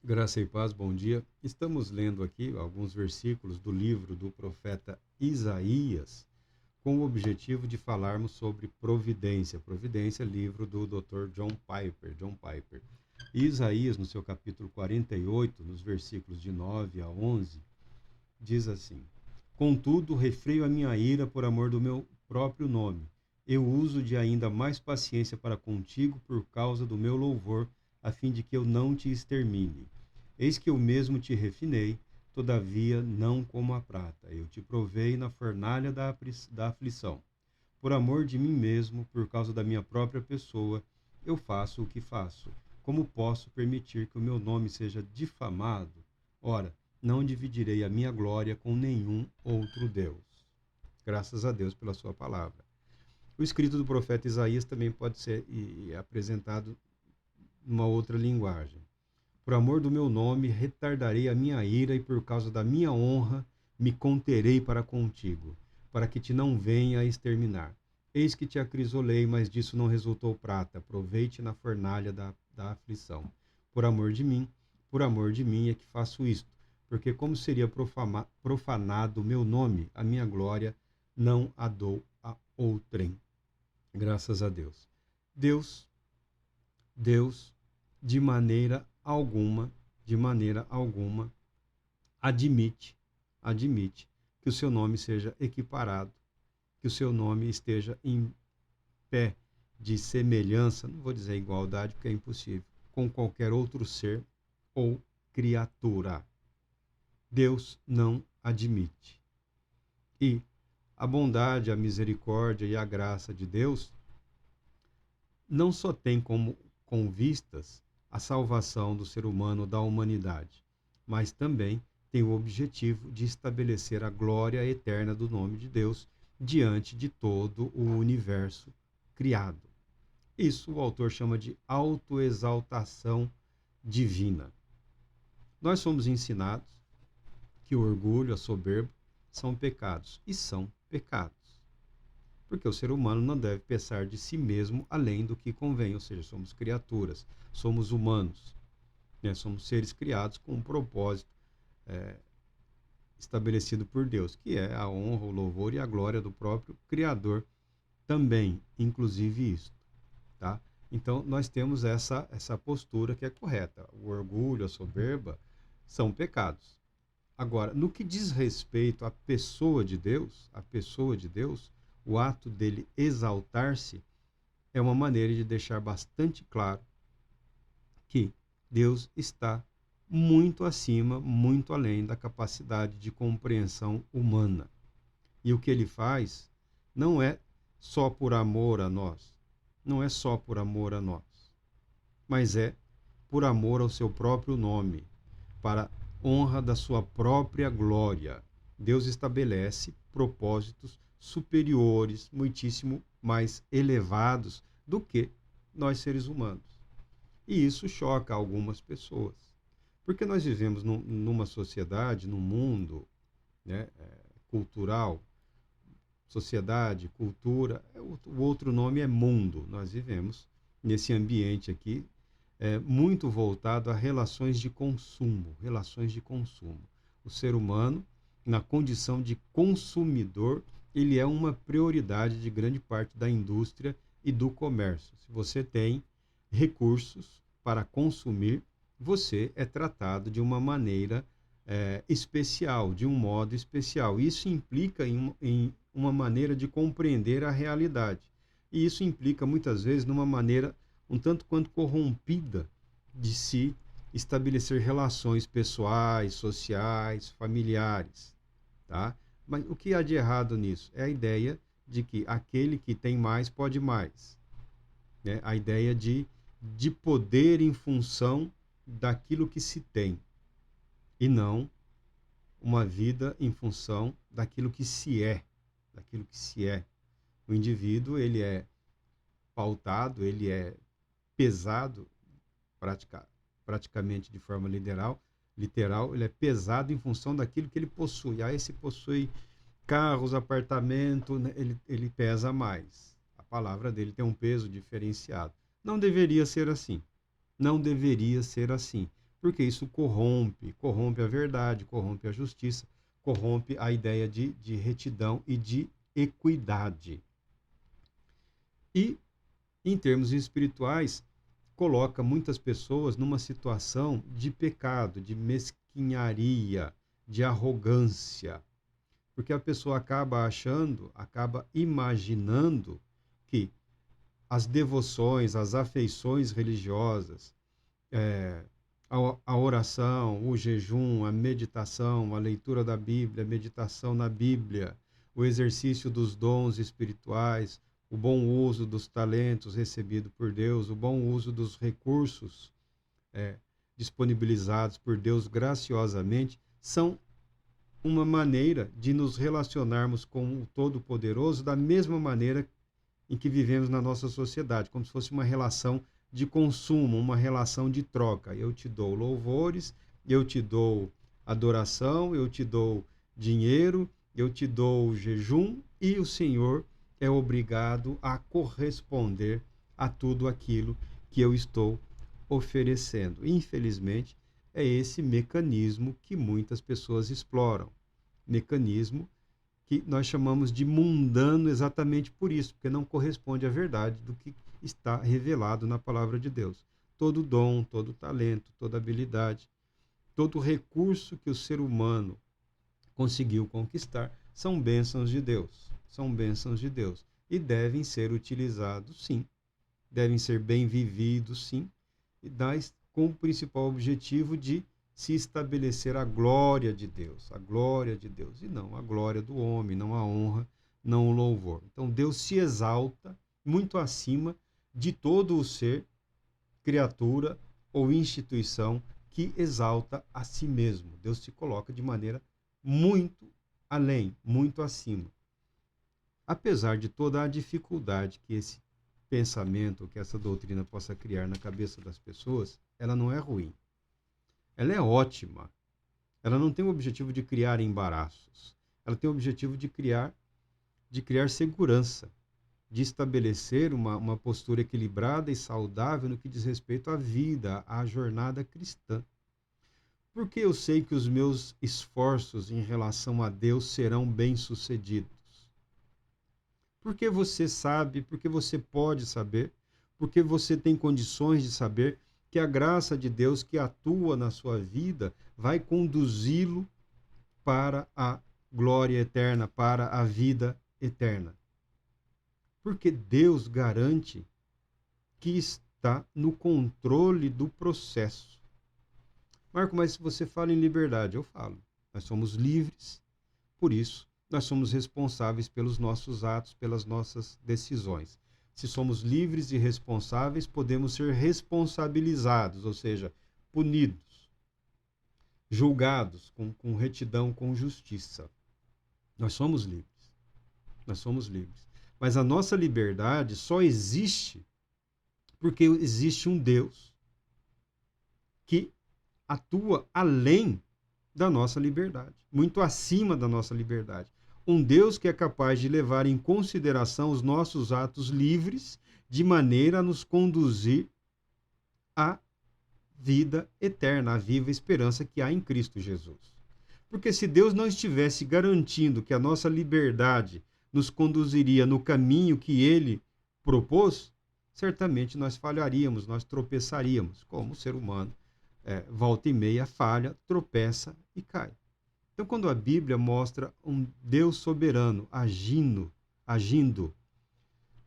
Graça e paz, bom dia. Estamos lendo aqui alguns versículos do livro do profeta Isaías, com o objetivo de falarmos sobre providência. Providência, livro do Dr. John Piper. E Isaías, no seu capítulo 48, nos versículos de 9 a 11, diz assim: Contudo, refreio a minha ira por amor do meu próprio nome. Eu uso de ainda mais paciência para contigo por causa do meu louvor, a fim de que eu não te extermine. Eis que eu mesmo te refinei, todavia não como a prata. Eu te provei na fornalha da aflição. Por amor de mim mesmo, por causa da minha própria pessoa, eu faço o que faço. Como posso permitir que o meu nome seja difamado? Ora, não dividirei a minha glória com nenhum outro Deus. Graças a Deus pela sua palavra. O escrito do profeta Isaías também pode ser apresentado numa outra linguagem. Por amor do meu nome, retardarei a minha ira e por causa da minha honra, me conterei para contigo, para que te não venha a exterminar. Eis que te acrisolei, mas disso não resultou prata. Provei-te na fornalha da aflição. Por amor de mim, por amor de mim é que faço isto, porque como seria profanado o meu nome, a minha glória não a dou a outrem. Graças a Deus. Deus, Deus, de maneira alguma, admite, admite que o seu nome seja equiparado, que o seu nome esteja em pé de semelhança, não vou dizer igualdade porque é impossível, com qualquer outro ser ou criatura. Deus não admite. E a bondade, a misericórdia e a graça de Deus não só tem como com vistas a salvação do ser humano da humanidade, mas também tem o objetivo de estabelecer a glória eterna do nome de Deus diante de todo o universo criado. Isso o autor chama de autoexaltação divina. Nós somos ensinados que o orgulho, a soberba são pecados, e são pecados. Porque o ser humano não deve pensar de si mesmo além do que convém, ou seja, somos criaturas, somos humanos, né? Somos seres criados com um propósito é, estabelecido por Deus, que é a honra, o louvor e a glória do próprio Criador também, inclusive isso, tá? Então, nós temos essa postura que é correta. O orgulho, a soberba são pecados. Agora, no que diz respeito à pessoa de Deus, o ato dele exaltar-se é uma maneira de deixar bastante claro que Deus está muito acima, muito além da capacidade de compreensão humana. E o que ele faz não é só por amor a nós, não é só por amor a nós, mas é por amor ao seu próprio nome, para honra da sua própria glória. Deus estabelece propósitos superiores, muitíssimo mais elevados do que nós seres humanos. E isso choca algumas pessoas. Porque nós vivemos numa sociedade, num mundo, né, cultural, sociedade, cultura, o outro nome é mundo. Nós vivemos nesse ambiente aqui muito voltado a relações de consumo, relações de consumo. O ser humano, na condição de consumidor, ele é uma prioridade de grande parte da indústria e do comércio. Se você tem recursos para consumir, você é tratado de uma maneira especial, de um modo especial. Isso implica em uma maneira de compreender a realidade. E isso implica, muitas vezes, numa maneira um tanto quanto corrompida de se estabelecer relações pessoais, sociais, familiares, tá? Mas o que há de errado nisso? É a ideia de que aquele que tem mais pode mais, né? A ideia de poder em função daquilo que se tem e não uma vida em função daquilo que se é, daquilo que se é. O indivíduo, ele é pautado, ele é pesado, praticamente de forma literal, ele é pesado em função daquilo que ele possui. Ah, esse possui carros, apartamento, né? Ele pesa mais. A palavra dele tem um peso diferenciado. Não deveria ser assim. Não deveria ser assim. porque isso corrompe a verdade, corrompe a justiça, corrompe a ideia de retidão e de equidade. E, em termos espirituais, coloca muitas pessoas numa situação de pecado, de mesquinharia, de arrogância, porque a pessoa acaba achando, acaba imaginando que as devoções, as afeições religiosas, a oração, o jejum, a meditação, a leitura da Bíblia, a meditação na Bíblia, o exercício dos dons espirituais, o bom uso dos talentos recebidos por Deus, o bom uso dos recursos disponibilizados por Deus graciosamente, são uma maneira de nos relacionarmos com o Todo-Poderoso da mesma maneira em que vivemos na nossa sociedade, como se fosse uma relação de consumo, uma relação de troca. Eu te dou louvores, eu te dou adoração, eu te dou dinheiro, eu te dou jejum, e o Senhor é obrigado a corresponder a tudo aquilo que eu estou oferecendo. Infelizmente, é esse mecanismo que muitas pessoas exploram. Mecanismo que nós chamamos de mundano exatamente por isso, porque não corresponde à verdade do que está revelado na palavra de Deus. Todo dom, todo talento, toda habilidade, todo recurso que o ser humano conseguiu conquistar são bênçãos de Deus. São bênçãos de Deus. E devem ser utilizados, sim. Devem ser bem vividos, sim. E com o principal objetivo de se estabelecer a glória de Deus, e não a glória do homem, não a honra, não o louvor. Então Deus se exalta muito acima de todo o ser, criatura ou instituição que exalta a si mesmo. Deus se coloca de maneira muito além, muito acima. Apesar de toda a dificuldade que esse pensamento, que essa doutrina possa criar na cabeça das pessoas, ela não é ruim. Ela é ótima. Ela não tem o objetivo de criar embaraços. Ela tem o objetivo de criar segurança, de estabelecer uma postura equilibrada e saudável no que diz respeito à vida, à jornada cristã. Porque eu sei que os meus esforços em relação a Deus serão bem-sucedidos. Porque você sabe, porque você pode saber, porque você tem condições de saber que a graça de Deus que atua na sua vida vai conduzi-lo para a glória eterna, para a vida eterna. Porque Deus garante que está no controle do processo. Marco, mas se você fala em liberdade, eu falo. Nós somos livres, por isso nós somos responsáveis pelos nossos atos, pelas nossas decisões. Se somos livres e responsáveis, podemos ser responsabilizados, ou seja, punidos, julgados com retidão, com justiça. Nós somos livres. Nós somos livres. Mas a nossa liberdade só existe porque existe um Deus que atua além da nossa liberdade, muito acima da nossa liberdade. Um Deus que é capaz de levar em consideração os nossos atos livres, de maneira a nos conduzir à vida eterna, à viva esperança que há em Cristo Jesus. Porque se Deus não estivesse garantindo que a nossa liberdade nos conduziria no caminho que Ele propôs, certamente nós falharíamos, nós tropeçaríamos, como o ser humano volta e meia falha, tropeça e cai. Então, quando a Bíblia mostra um Deus soberano agindo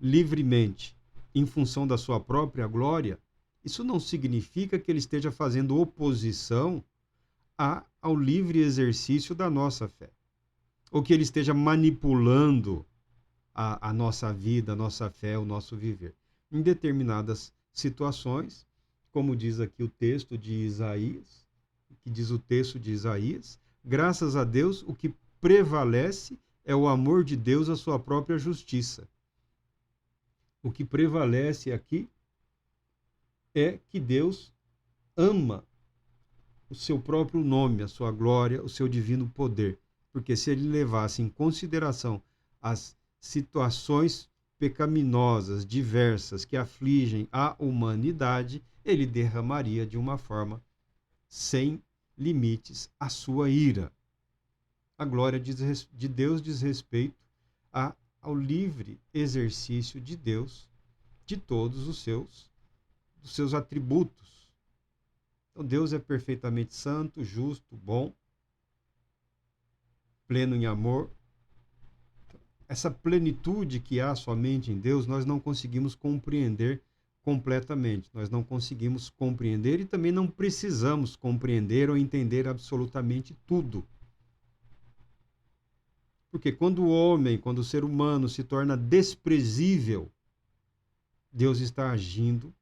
livremente em função da sua própria glória, isso não significa que ele esteja fazendo oposição ao livre exercício da nossa fé, ou que ele esteja manipulando a nossa vida, a nossa fé, o nosso viver. Em determinadas situações, como diz aqui o texto de Isaías, graças a Deus, o que prevalece é o amor de Deus à sua própria justiça. O que prevalece aqui é que Deus ama o seu próprio nome, a sua glória, o seu divino poder. Porque se ele levasse em consideração as situações pecaminosas, diversas, que afligem a humanidade, ele derramaria de uma forma sem limites a sua ira. A glória de Deus diz respeito ao livre exercício de Deus de todos os seus atributos. Então Deus é perfeitamente santo, justo, bom, pleno em amor. Essa plenitude que há somente em Deus, nós não conseguimos compreender completamente. Nós não conseguimos compreender e também não precisamos compreender ou entender absolutamente tudo. Porque quando o ser humano se torna desprezível, Deus está agindo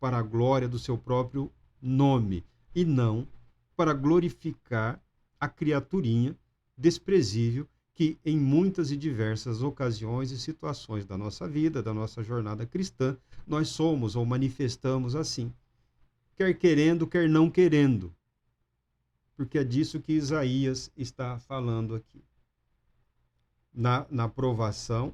para a glória do seu próprio nome e não para glorificar a criaturinha desprezível que em muitas e diversas ocasiões e situações da nossa vida, da nossa jornada cristã, nós somos ou manifestamos assim, quer querendo, quer não querendo, porque é disso que Isaías está falando aqui. Na provação,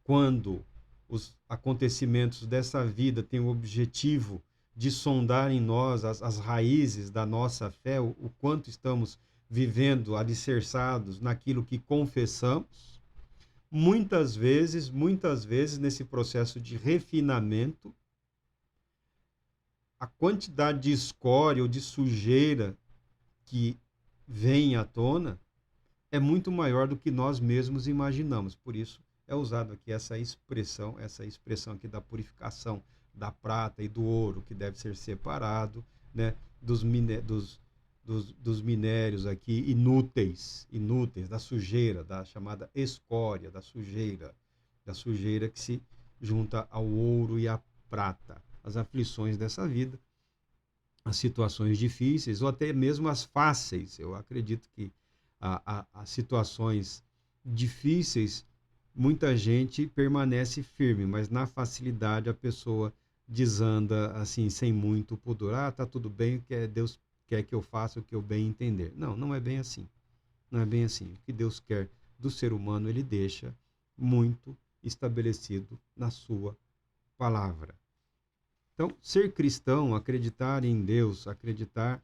quando os acontecimentos dessa vida têm o objetivo de sondar em nós as raízes da nossa fé, o quanto estamos vivendo alicerçados naquilo que confessamos, muitas vezes, nesse processo de refinamento, a quantidade de escória ou de sujeira que vem à tona é muito maior do que nós mesmos imaginamos. Por isso é usado aqui essa expressão aqui da purificação da prata e do ouro, que deve ser separado, né, dos minérios aqui inúteis, da sujeira, da chamada escória, da sujeira que se junta ao ouro e à prata. As aflições dessa vida, as situações difíceis ou até mesmo as fáceis. Eu acredito que as situações difíceis, muita gente permanece firme, mas na facilidade a pessoa desanda assim, sem muito pudor. Tá tudo bem, Deus quer que eu faça o que eu bem entender. Não é bem assim. Não é bem assim. O que Deus quer do ser humano, ele deixa muito estabelecido na sua palavra. Então, ser cristão, acreditar em Deus, acreditar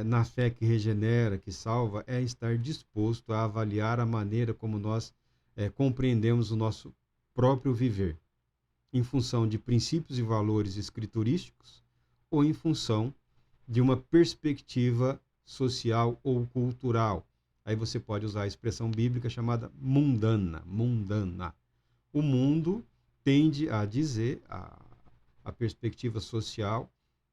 na fé que regenera, que salva, é estar disposto a avaliar a maneira como nós compreendemos o nosso próprio viver, em função de princípios e valores escriturísticos ou em função de uma perspectiva social ou cultural. Aí você pode usar a expressão bíblica chamada mundana. O mundo tende a dizer, a perspectiva social,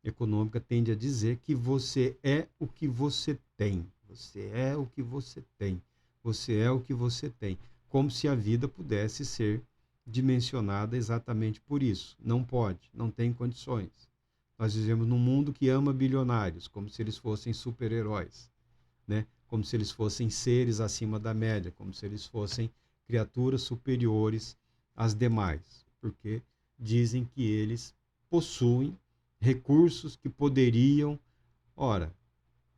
econômica, tende a dizer que você é o que você tem. Você é o que você tem. Você é o que você tem. Como se a vida pudesse ser dimensionada exatamente por isso. Não pode, não tem condições. Nós vivemos num mundo que ama bilionários, como se eles fossem super-heróis, né? Como se eles fossem seres acima da média, como se eles fossem criaturas superiores às demais, porque dizem que eles possuem recursos que poderiam, ora,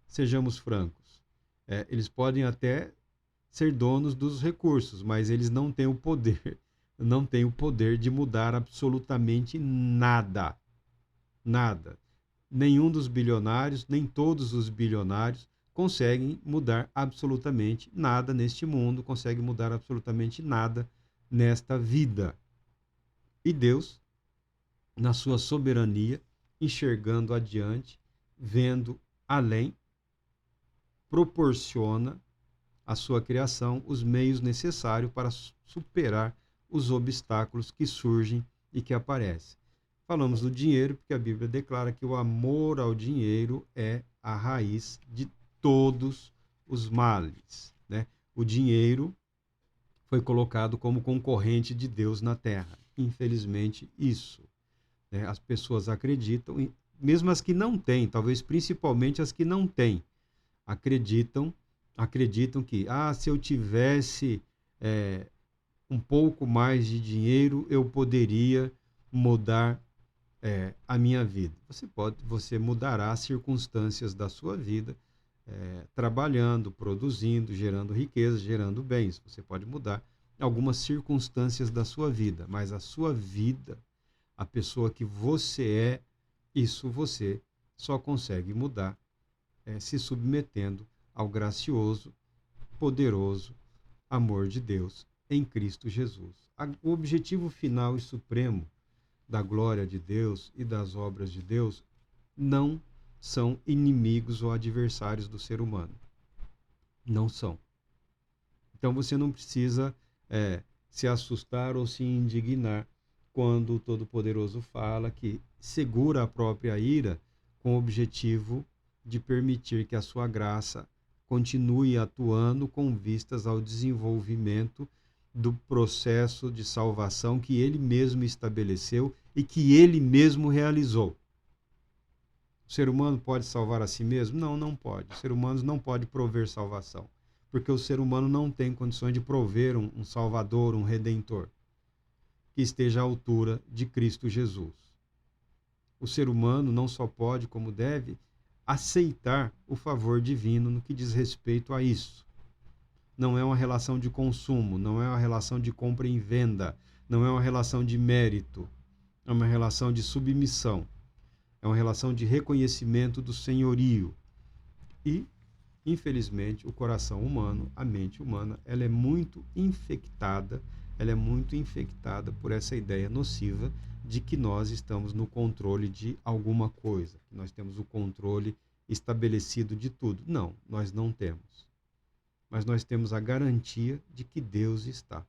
sejamos francos, eles podem até ser donos dos recursos, mas eles não têm o poder de mudar absolutamente nada. Nada. Nenhum dos bilionários, nem todos os bilionários conseguem mudar absolutamente nada neste mundo, conseguem mudar absolutamente nada nesta vida. E Deus, na sua soberania, enxergando adiante, vendo além, proporciona à sua criação os meios necessários para superar os obstáculos que surgem e que aparecem. Falamos do dinheiro porque a Bíblia declara que o amor ao dinheiro é a raiz de todos os males, né? O dinheiro foi colocado como concorrente de Deus na terra. Infelizmente, isso, né? As pessoas acreditam, mesmo as que não têm, talvez principalmente as que não têm, acreditam que, se eu tivesse um pouco mais de dinheiro, eu poderia mudar a minha vida. Você mudará as circunstâncias da sua vida, trabalhando, produzindo, gerando riqueza, gerando bens. Você pode mudar algumas circunstâncias da sua vida, mas a sua vida, a pessoa que você é, isso você só consegue mudar se submetendo ao gracioso, poderoso amor de Deus em Cristo Jesus. O objetivo final e supremo da glória de Deus e das obras de Deus não são inimigos ou adversários do ser humano. Não são. Então você não precisa se assustar ou se indignar quando o Todo-Poderoso fala que segura a própria ira com o objetivo de permitir que a sua graça continue atuando com vistas ao desenvolvimento do processo de salvação que ele mesmo estabeleceu e que ele mesmo realizou. O ser humano pode salvar a si mesmo? Não, não pode. O ser humano não pode prover salvação, porque o ser humano não tem condições de prover um Salvador, um Redentor, que esteja à altura de Cristo Jesus. O ser humano não só pode, como deve, aceitar o favor divino no que diz respeito a isso. Não é uma relação de consumo, não é uma relação de compra e venda, não é uma relação de mérito, é uma relação de submissão, é uma relação de reconhecimento do senhorio. E, infelizmente, o coração humano, a mente humana, ela é muito infectada por essa ideia nociva de que nós estamos no controle de alguma coisa, que nós temos o controle estabelecido de tudo. Não, nós não temos. Mas nós temos a garantia de que Deus está.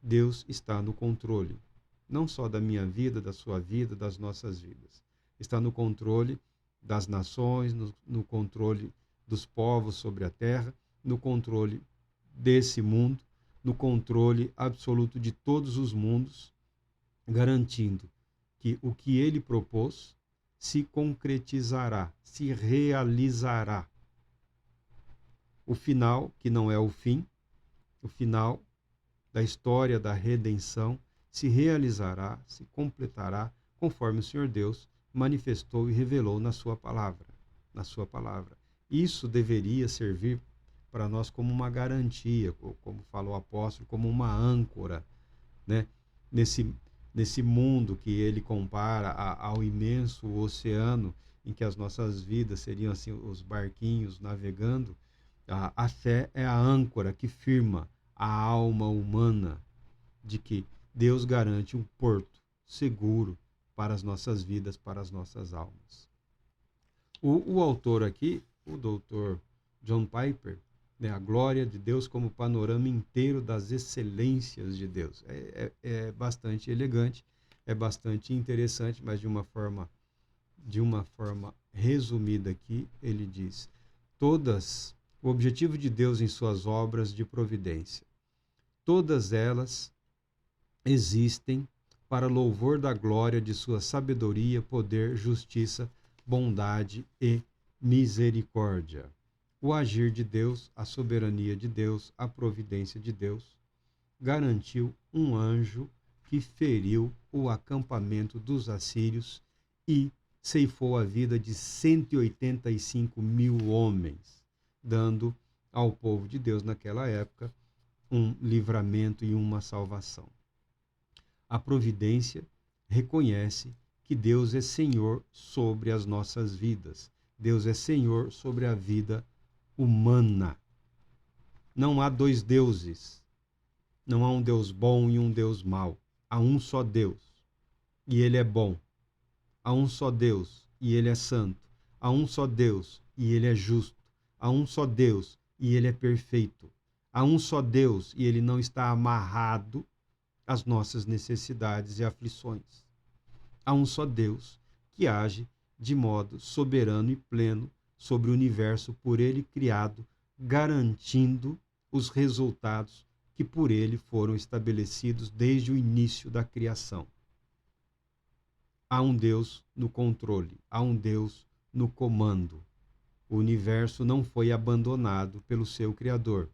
Deus está no controle, não só da minha vida, da sua vida, das nossas vidas. Está no controle das nações, no controle dos povos sobre a terra, no controle desse mundo, no controle absoluto de todos os mundos, garantindo que o que ele propôs se concretizará, se realizará. O final, que não é o fim, o final da história da redenção, se realizará, se completará, conforme o Senhor Deus manifestou e revelou na sua palavra. Na sua palavra. Isso deveria servir para nós como uma garantia, como fala o apóstolo, como uma âncora, né? Nesse mundo que ele compara ao imenso oceano, em que as nossas vidas seriam assim os barquinhos navegando. A fé é a âncora que firma a alma humana de que Deus garante um porto seguro para as nossas vidas, para as nossas almas. O autor aqui, o doutor John Piper, né, a glória de Deus como panorama inteiro das excelências de Deus. É bastante elegante, é bastante interessante, mas de uma forma resumida aqui, ele diz: o objetivo de Deus em suas obras de providência, todas elas existem para louvor da glória de sua sabedoria, poder, justiça, bondade e misericórdia. O agir de Deus, a soberania de Deus, a providência de Deus, garantiu um anjo que feriu o acampamento dos assírios e ceifou a vida de 185.000 homens, dando ao povo de Deus naquela época um livramento e uma salvação. A providência reconhece que Deus é Senhor sobre as nossas vidas. Deus é Senhor sobre a vida humana. Não há dois deuses. Não há um Deus bom e um Deus mau. Há um só Deus, e Ele é bom. Há um só Deus, e Ele é santo. Há um só Deus, e Ele é justo. Há um só Deus, e Ele é perfeito. Há um só Deus, e Ele não está amarrado às nossas necessidades e aflições. Há um só Deus que age de modo soberano e pleno sobre o universo por Ele criado, garantindo os resultados que por Ele foram estabelecidos desde o início da criação. Há um Deus no controle, há um Deus no comando. O universo não foi abandonado pelo seu Criador.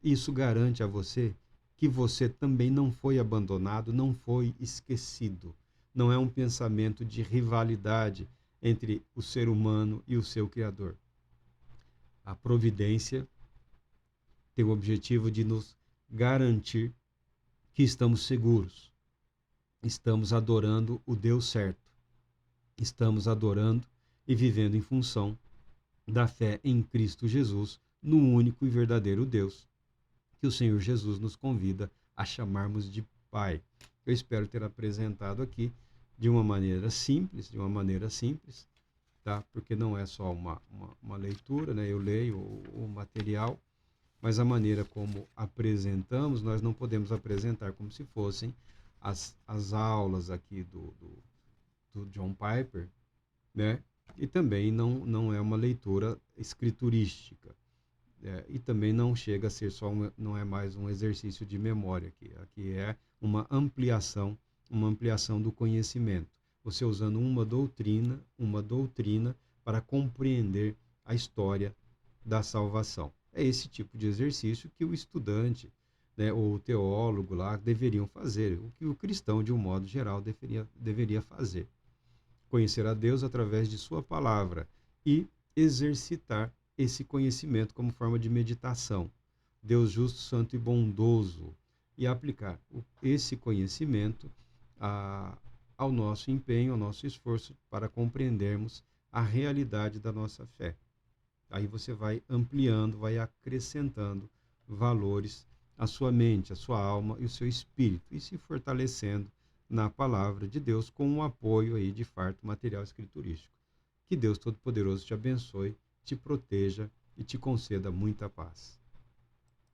Isso garante a você que você também não foi abandonado, não foi esquecido. Não é um pensamento de rivalidade entre o ser humano e o seu Criador. A providência tem o objetivo de nos garantir que estamos seguros, estamos adorando o Deus certo. estamos adorando e vivendo em função da fé em Cristo Jesus, no único e verdadeiro Deus, que o Senhor Jesus nos convida a chamarmos de Pai. Eu espero ter apresentado aqui de uma maneira simples, tá? Porque não é só uma leitura, né? Eu leio o material, mas a maneira como apresentamos, nós não podemos apresentar como se fossem as aulas aqui do John Piper, né? E também não é uma leitura escriturística. E também não chega a ser não é mais um exercício de memória aqui. Aqui é uma ampliação do conhecimento. Você usando uma doutrina para compreender a história da salvação. É esse tipo de exercício que o estudante, né, ou o teólogo lá deveriam fazer, o que o cristão, de um modo geral, deveria fazer. Conhecer a Deus através de sua palavra e exercitar esse conhecimento como forma de meditação. Deus justo, santo e bondoso. E aplicar esse conhecimento ao nosso empenho, ao nosso esforço para compreendermos a realidade da nossa fé. Aí você vai ampliando, vai acrescentando valores à sua mente, à sua alma e o seu espírito, e se fortalecendo na palavra de Deus com um apoio aí de farto material escriturístico. Que Deus Todo-Poderoso te abençoe, te proteja e te conceda muita paz.